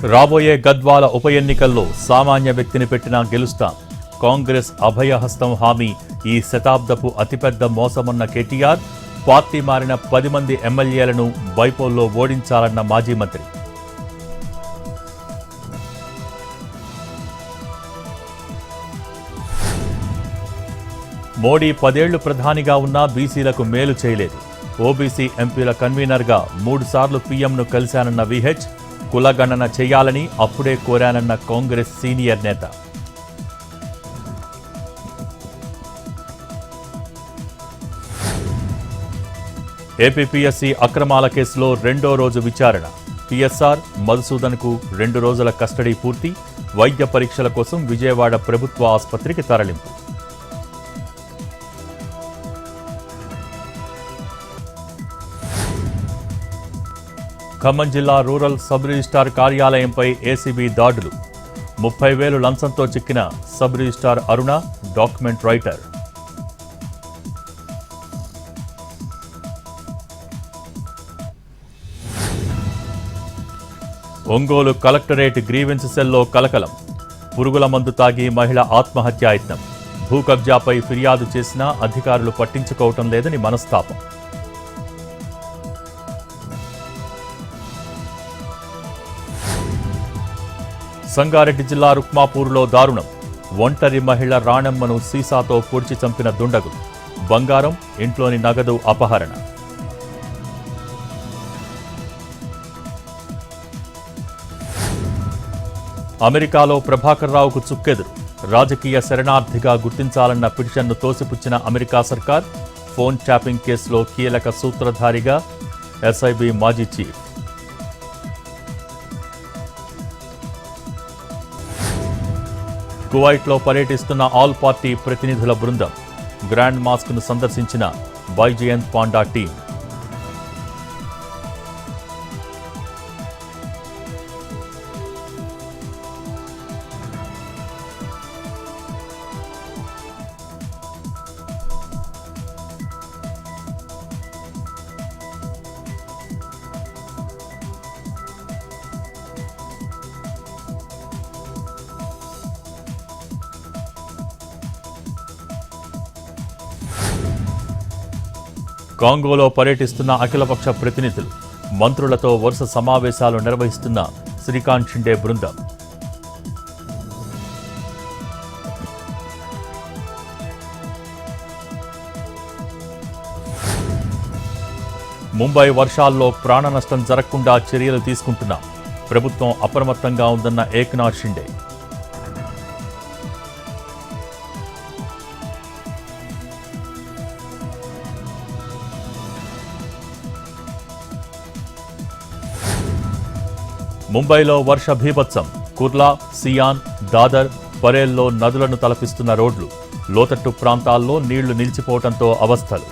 రాబోయే గద్వాల ఉప ఎన్నికల్లో సామాన్య వ్యక్తిని పెట్టినా గెలుస్తాం. కాంగ్రెస్ అభయహస్తం హామీ. ఈ శతాబ్దపు అతిపెద్ద మోసమన్న కేటీఆర్. పార్టీ మారిన 10 మంది ఎమ్మెల్యేలను బైపోల్లో ఓడించాలన్న మాజీ మంత్రి. మోడీ 10 ఏళ్లు ప్రధానిగా ఉన్నా బీసీలకు మేలు చేయలేదు. ఓబీసీ ఎంపీల కన్వీనర్గా 3 సార్లు పీఎంను కలిశానన్న విహెచ్. కులగణన చేయాలని అప్పుడే కోరానన్న కాంగ్రెస్ సీనియర్ నేత. ఏపీపీఎస్సీ అక్రమాల కేసులో 2వ రోజు విచారణ. పీఎస్ఆర్ మధుసూదన్కు 2 రోజుల కస్టడీ పూర్తి. వైద్య పరీక్షల కోసం విజయవాడ ప్రభుత్వ ఆసుపత్రికి తరలింపు. ఖమ్మం జిల్లా రూరల్ సబ్ రిజిస్ట్రార్ కార్యాలయంపై ఏసీబీ దాడులు. 30,000 లంచంతో చిక్కిన sub registrar Aruna, document writer. Ongole collectorate grievance సెల్లో కలకలం. పురుగుల మందు తాగి మహిళ ఆత్మహత్యాయత్నం. భూ కబ్జాపై ఫిర్యాదు చేసినా అధికారులు పట్టించుకోవటం లేదని మనస్తాపం. సంగారెడ్డి జిల్లా రుక్మాపూర్లో దారుణం. ఒంటరి మహిళ రాణమ్మను సీసాతో పొడిచి చంపిన దుండగులు. బంగారం, ఇంట్లోని నగదు అపహరణ. అమెరికాలో ప్రభాకర్ రావుకు చుక్కెదురు. రాజకీయ శరణార్థిగా గుర్తించాలన్న పిటిషన్ను తోసిపుచ్చిన అమెరికా సర్కార్. ఫోన్ ట్యాపింగ్ కేసులో కీలక సూత్రధారిగా ఎస్ఐబి మాజీ చీఫ్. కువైట్లో పర్యటిస్తున్న ఆల్ పార్టీ ప్రతినిధుల బృందం. గ్రాండ్ మాస్క్ను సందర్శించిన బైజయంత్ పాండా టీం. కాంగోలో పర్యటిస్తున్న అఖిలపక్ష ప్రతినిధులు. మంత్రులతో వరుస సమావేశాలు నిర్వహిస్తున్న శ్రీకాంత్ షిండే బృందం. ముంబై వర్షాల్లో ప్రాణ నష్టం జరగకుండా చర్యలు తీసుకుంటున్నాం. ప్రభుత్వం అప్రమత్తంగా ఉందన్న ఏక్నాథ్ షిండే. ముంబైలో వర్ష భీభత్సం. కుర్లా, సియాన్, దాదర్, పరేల్లో నదులను తలపిస్తున్న రోడ్లు. లోతట్టు ప్రాంతాల్లో నీళ్లు నిలిచిపోవడంతో అవస్థలు.